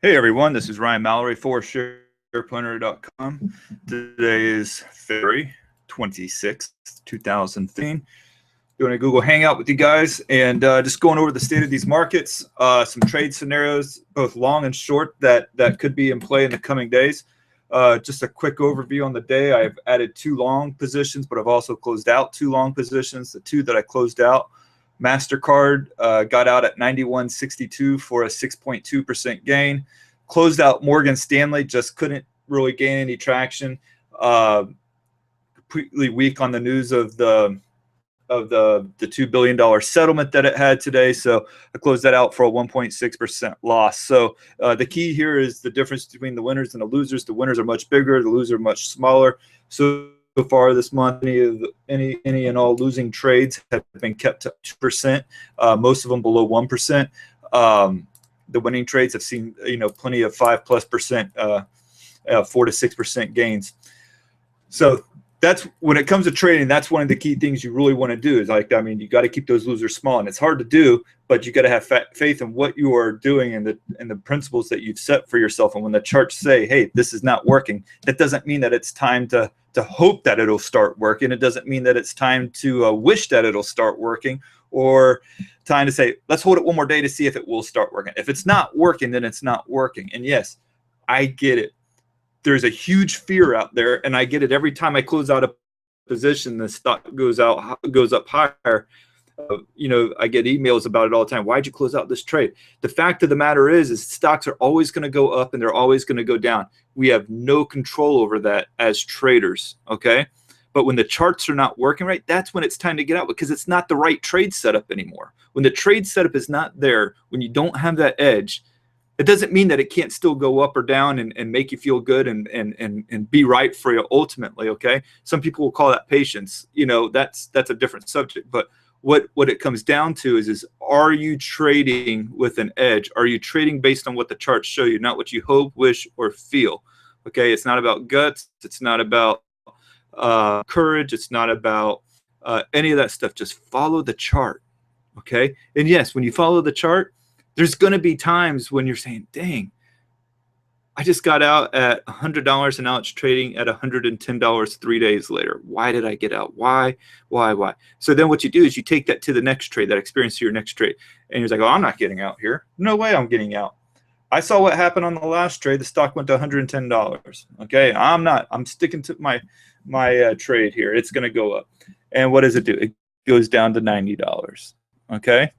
Hey everyone, this is Ryan Mallory for SharePlanner.com. Today is February 26th, 2015. Doing a Google Hangout with you guys and just going over the state of these markets, some trade scenarios, both long and short, that could be in play in the coming days. Just a quick overview on the day. I've added 2 long positions, but I've also closed out 2 long positions. The 2 that I closed out, MasterCard got out at 91.62 for a 6.2% gain. Closed out Morgan Stanley, just couldn't really gain any traction. Completely weak on the news of the $2 billion settlement that it had today. So I closed that out for a 1.6% loss. So the key here is the difference between the winners and the losers. The winners are much bigger, the losers are much smaller. So far this month, any and all losing trades have been kept to 2%, most of them below 1%. The winning trades have seen plenty of 5+%, 4 to 6% gains. So that's when it comes to trading, that's one of the key things you really want to do is you got to keep those losers small, and it's hard to do, but you got to have faith in what you are doing and the principles that you've set for yourself. And when the charts say, hey, this is not working, that doesn't mean that it's time to hope that it'll start working. It doesn't mean that it's time to wish that it'll start working, or time to say, let's hold it one more day to see if it will start working. If it's not working, then it's not working. And yes, I get it. There's a huge fear out there, and I get it every time I close out a position, the stock goes up higher. I get emails about it all the time. Why'd you close out this trade? The fact of the matter is stocks are always going to go up and they're always going to go down. We have no control over that as traders, okay? But when the charts are not working right, that's when it's time to get out, because it's not the right trade setup anymore. When the trade setup is not there, when you don't have that edge, it doesn't mean that it can't still go up or down and make you feel good and be right for you ultimately, okay? Some people will call that patience. That's a different subject. But what it comes down to is are you trading with an edge? Are you trading based on what the charts show you, not what you hope, wish, or feel? Okay, it's not about guts. It's not about courage. It's not about any of that stuff. Just follow the chart, okay? And yes, when you follow the chart, there's going to be times when you're saying, dang, I just got out at $100 and now it's trading at $110 3 days later. Why did I get out? Why? So then what you do is you take that to the next trade, that experience to your next trade. And you're like, oh, I'm not getting out here. No way I'm getting out. I saw what happened on the last trade. The stock went to $110. Okay, I'm sticking to my trade here. It's going to go up. And what does it do? It goes down to $90. Okay.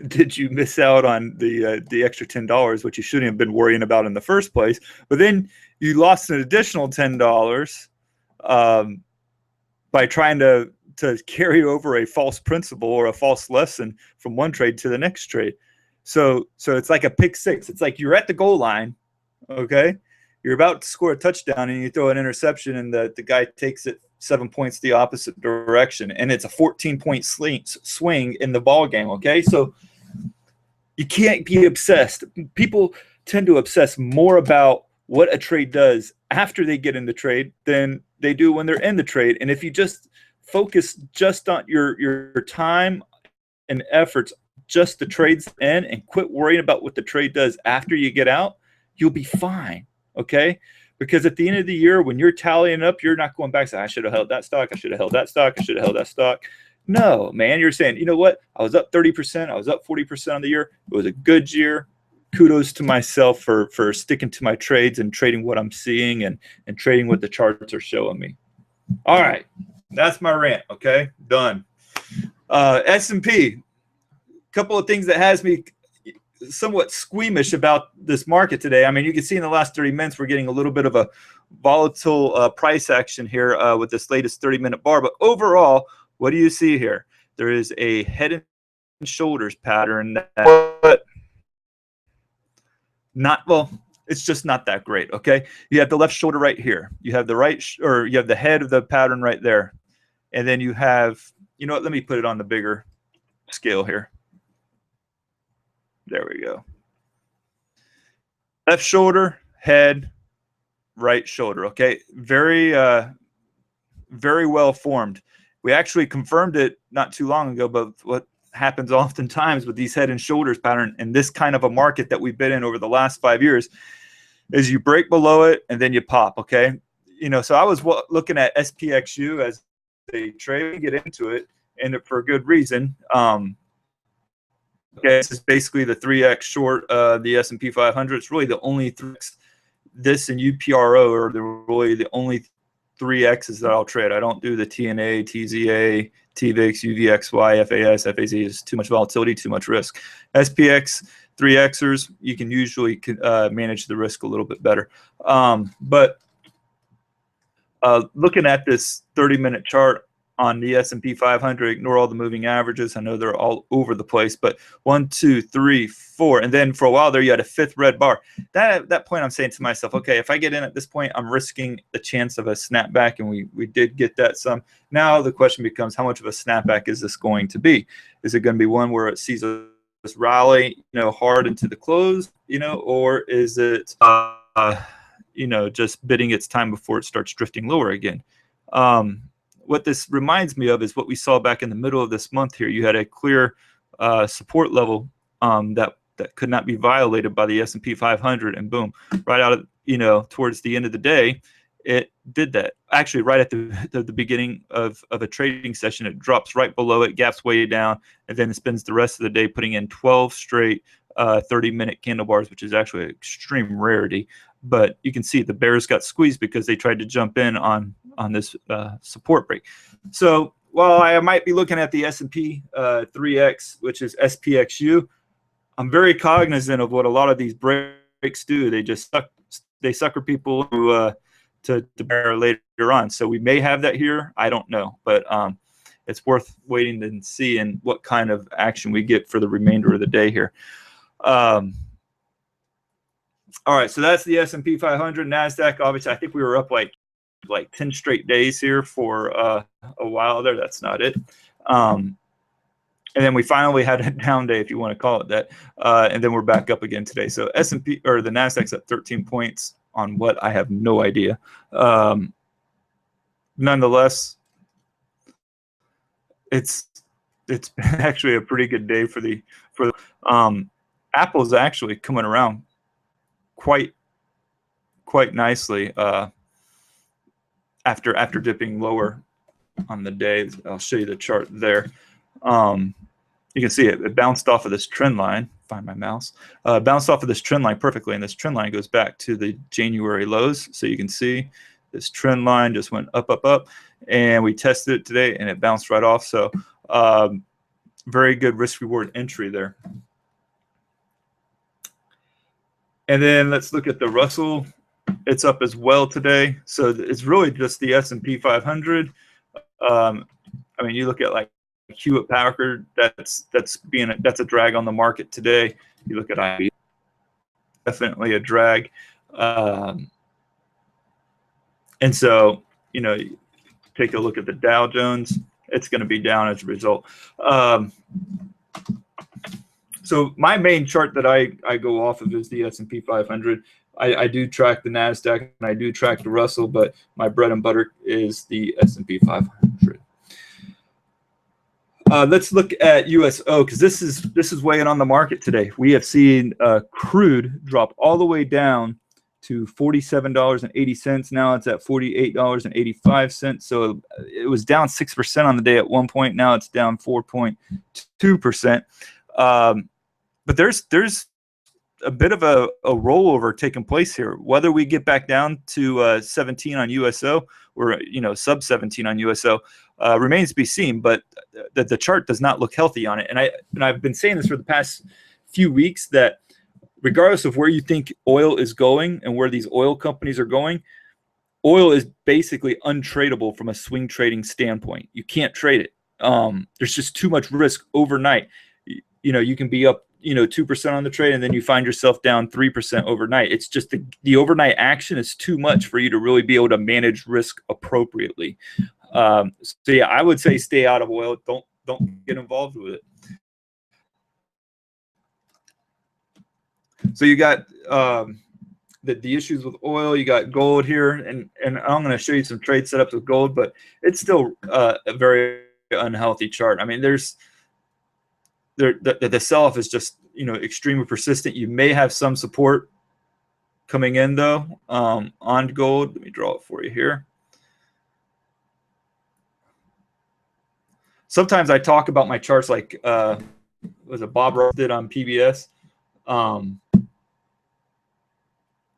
Did you miss out on the extra $10, which you shouldn't have been worrying about in the first place? But then you lost an additional $10 by trying to carry over a false principle or a false lesson from one trade to the next trade. So it's like a pick six. It's like you're at the goal line, okay? You're about to score a touchdown and you throw an interception and the guy takes it 7 points the opposite direction, and it's a 14-point swing in the ball game, okay? So you can't be obsessed. People tend to obsess more about what a trade does after they get in the trade than they do when they're in the trade. And if you just focus just on your time and efforts, just the trades in, and quit worrying about what the trade does after you get out, you'll be fine, okay? Because at the end of the year, when you're tallying up, you're not going back and saying, I should have held that stock. I should have held that stock. I should have held that stock. No, man, you're saying, you know what? I was up 30%. I was up 40% on the year. It was a good year. Kudos to myself for sticking to my trades and trading what I'm seeing and trading what the charts are showing me. All right. That's my rant, okay? Done. S&P. Couple of things that has me somewhat squeamish about this market today. I mean, you can see in the last 30 minutes, we're getting a little bit of a volatile price action here with this latest 30-minute bar. But overall, what do you see here? There is a head and shoulders pattern that it's just not that great, okay? You have the left shoulder right here. You have the you have the head of the pattern right there. And then you have, you know what, let me put it on the bigger scale here. There we go. Left shoulder, head, right shoulder. Okay, very well formed. We actually confirmed it not too long ago, but happens oftentimes with these head and shoulders pattern in this kind of a market that we've been in over the last 5 years, is you break below it and then you pop. Okay, so I was looking at SPXU as a trade, get into it, and for a good reason. Okay, this is basically the 3x short the S&P 500. It's really the only 3x. This and UPRO are really the only 3x's that I'll trade. I don't do the TNA, TZA, TVIX, UVXY, FAS, FAZ. Is too much volatility, too much risk. SPX 3xers, you can usually manage the risk a little bit better. But looking at this 30-minute chart on the S&P 500, ignore all the moving averages. I know they're all over the place, but 1, 2, 3, 4, and then for a while there you had a fifth red bar. At that point, I'm saying to myself, okay, if I get in at this point, I'm risking the chance of a snapback, and we did get that some. Now the question becomes, how much of a snapback is this going to be? Is it going to be one where it sees us rally, hard into the close, or is it, just bidding its time before it starts drifting lower again? What this reminds me of is what we saw back in the middle of this month here. You had a clear support level that could not be violated by the S&P 500, and boom, right out of, towards the end of the day, it did that. Actually, right at the beginning of a trading session, it drops right below it, gaps way down, and then it spends the rest of the day putting in 12 straight 30-minute candle bars, which is actually an extreme rarity. But you can see the bears got squeezed because they tried to jump in on this support break. So while I might be looking at the S&P 3X, which is SPXU, I'm very cognizant of what a lot of these breaks do. They just sucker people to bear later on. So we may have that here. I don't know, but it's worth waiting and seeing what kind of action we get for the remainder of the day here. All right, so that's the S&P 500. Nasdaq, obviously, I think we were up like 10 straight days here for a while there. That's not it. And then we finally had a down day, if you want to call it that. And then we're back up again today. So S&P, or the Nasdaq's up 13 points on what I have no idea. Nonetheless, it's been actually a pretty good day for Apple's actually coming around quite nicely after dipping lower on the day. I'll show you the chart there. You can see it bounced off of this trend line. Find my mouse. Bounced off of this trend line perfectly, and this trend line goes back to the January lows. So you can see this trend line just went up, up, up, and we tested it today, and it bounced right off. So very good risk-reward entry there. And then let's look at the Russell. It's up as well today. So it's really just the S&P 500. I mean, you look at like Hewlett Packard, that's a drag on the market today. You look at IBM, definitely a drag. And so, take a look at the Dow Jones. It's going to be down as a result. So my main chart that I go off of is the S&P 500. I do track the Nasdaq and I do track the Russell, but my bread and butter is the S&P 500. Let's look at USO, because this is weighing on the market today. We have seen crude drop all the way down to $47.80. Now it's at $48.85. So it was down 6% on the day at one point. Now it's down 4.2%. But there's a bit of a rollover taking place here. Whether we get back down to 17 on USO or sub 17 on USO remains to be seen. But the chart does not look healthy on it. And I've been saying this for the past few weeks that regardless of where you think oil is going and where these oil companies are going, oil is basically untradeable from a swing trading standpoint. You can't trade it. There's just too much risk overnight. You can be up 2% on the trade, and then you find yourself down 3% overnight. It's just the overnight action is too much for you to really be able to manage risk appropriately. So yeah, I would say stay out of oil. Don't get involved with it. So you got the issues with oil. You got gold here, and I'm going to show you some trade setups with gold, but it's still a very unhealthy chart. I mean, the sell-off is just, you know, extremely persistent. You may have some support coming in though on gold. Let me draw it for you here. Sometimes I talk about my charts like was it Bob Ross did on PBS.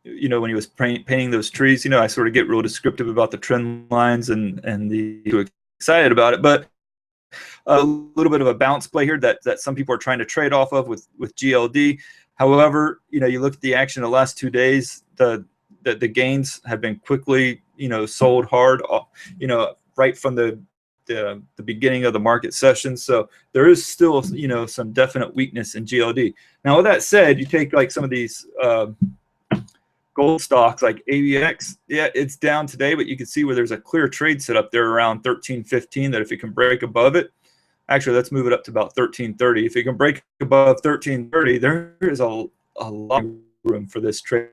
You know, when he was painting those trees, you know, I sort of get real descriptive about the trend lines and the excited about it. But a little bit of a bounce play here that some people are trying to trade off of with GLD. However, you know, you look at the action the last 2 days, the gains have been quickly, you know, sold hard, you know, right from the beginning of the market session. So there is still, you know, some definite weakness in GLD. Now, with that said, you take like some of these gold stocks like ABX, yeah, it's down today, but you can see where there's a clear trade set up there around 1315 that if it can break above it, actually, let's move it up to about 1330. If it can break above 1330, there is a lot of room for this trade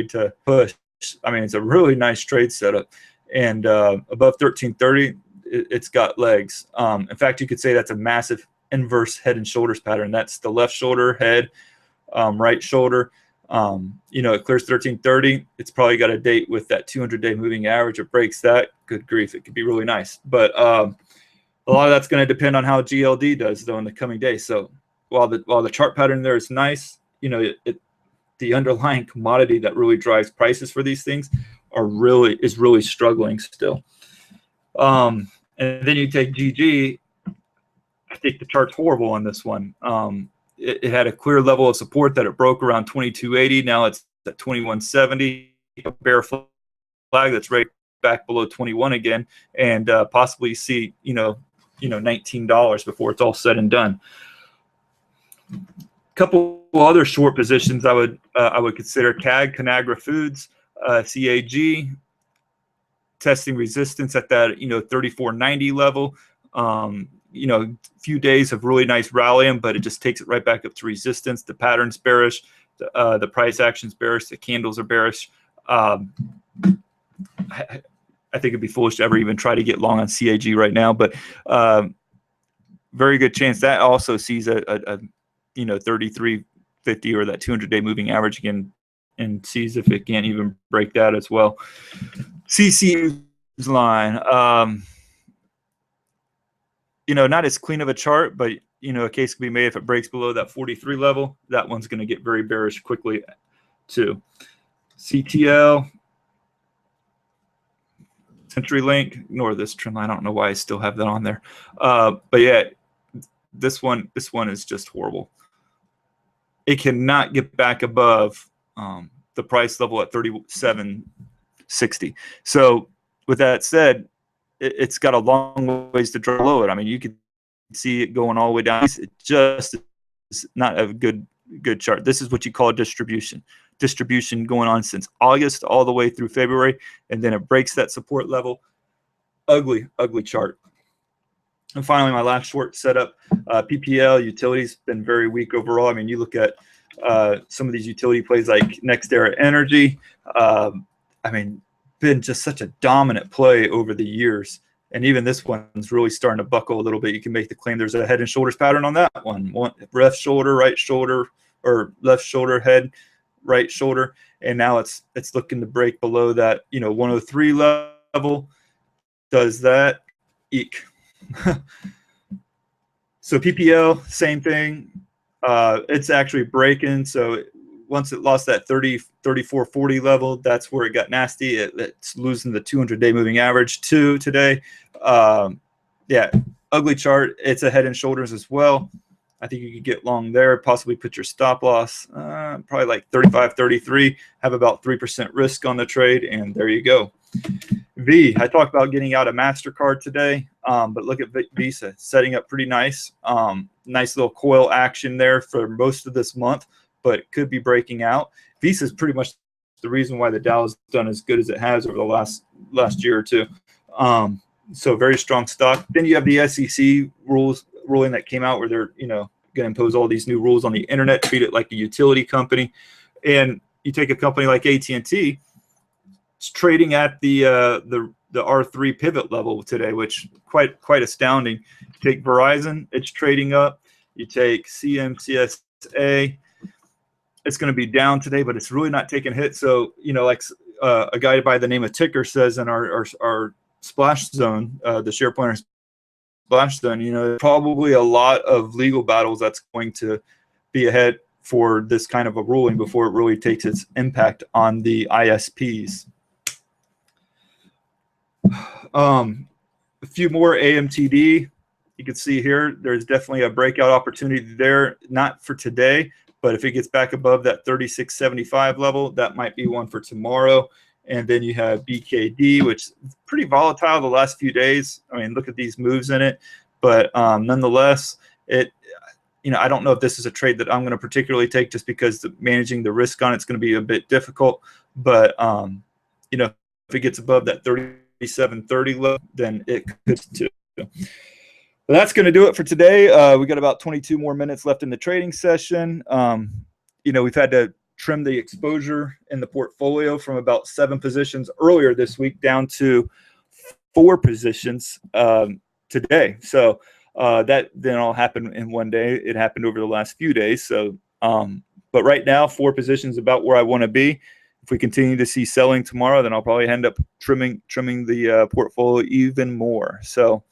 to push. I mean, it's a really nice trade setup. And above 1330, it's got legs. In fact, you could say that's a massive inverse head and shoulders pattern. That's the left shoulder, head, right shoulder. You know, it clears 1330. It's probably got a date with that 200-day moving average. It breaks that. Good grief, it could be really nice. But a lot of that's going to depend on how GLD does, though, in the coming days. So while the chart pattern there is nice, you know, the underlying commodity that really drives prices for these things is really struggling still. And then you take GG. I think the chart's horrible on this one. It had a clear level of support that it broke around 2280. Now it's at 2170. A bear flag that's right back below 21 again, and possibly see you know $19 before it's all said and done. A couple other short positions I would consider: CAG, Conagra Foods, CAG, testing resistance at that 3490 level. You know, a few days of really nice rallying, but it just takes it right back up to resistance. The pattern's bearish, the price action's bearish, the candles are bearish. I think it'd be foolish to ever even try to get long on CAG right now, but very good chance that also sees a 3350 or that 200-day moving average again, and sees if it can't even break that as well. CCU's line. You know, not as clean of a chart, but, you know, a case can be made if it breaks below that 43 level. That one's going to get very bearish quickly, too. CTL, CenturyLink, ignore this trend line. I don't know why I still have that on there. But, yeah, this one is just horrible. It cannot get back above the price level at 37.60. So, with that said, it's got a long ways to draw below it. I mean, you can see it going all the way down. It just is not a good chart. This is what you call a distribution. Distribution going on since August all the way through February, and then it breaks that support level. Ugly chart. And finally, my last short setup, PPL utilities been very weak overall. I mean, you look at some of these utility plays like NextEra Energy. I mean, been just such a dominant play over the years, and even this one's really starting to buckle a little bit. You can make the claim there's a head and shoulders pattern on that one. Left shoulder, right shoulder, or left shoulder, head, right shoulder, and now it's looking to break below that 103 level. Does that? Eek. So PPL, same thing. It's actually breaking. So once it lost that 3440 level, that's where it got nasty. It's losing the 200-day moving average too today. Yeah, ugly chart. It's a head and shoulders as well. I think you could get long there, possibly put your stop loss, probably like 35, 33, have about 3% risk on the trade, and there you go. V, I talked about getting out a MasterCard today, but look at Visa, setting up pretty nice. Nice little coil action there for most of this month, but it could be breaking out. Visa is pretty much the reason why the Dow has done as good as it has over the last year or two. So very strong stock. Then you have the SEC ruling that came out where they're going to impose all these new rules on the internet, treat it like a utility company. And you take a company like AT&T, it's trading at the R3 pivot level today, which quite astounding. Take Verizon, it's trading up. You take CMCSA. It's going to be down today, but it's really not taking hits. So, you know, like a guy by the name of Ticker says in our splash zone, the share planner splash zone, you know, probably a lot of legal battles that's going to be ahead for this kind of a ruling before it really takes its impact on the ISPs. A few more AMTD. You can see here, there's definitely a breakout opportunity there, not for today, but if it gets back above that 36.75 level, that might be one for tomorrow. And then you have BKD, which is pretty volatile the last few days. I mean, look at these moves in it, but nonetheless, you know, I don't know if this is a trade that I'm going to particularly take just because managing the risk on it's going to be a bit difficult. But you know, if it gets above that 37.30 level, then it could too. But that's going to do it for today. We got about 22 more minutes left in the trading session. You know, we've had to trim the exposure in the portfolio from about 7 positions earlier this week down to 4 positions today. So that didn't all happen in one day. It happened over the last few days. So, but right now, 4 positions about where I want to be. If we continue to see selling tomorrow, then I'll probably end up trimming the portfolio even more. So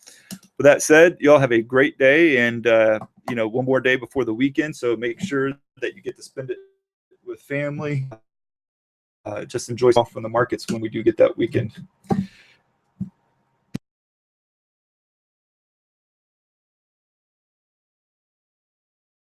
with that said, y'all have a great day, and you know, one more day before the weekend. So make sure that you get to spend it with family. Just enjoy off from the markets when we do get that weekend.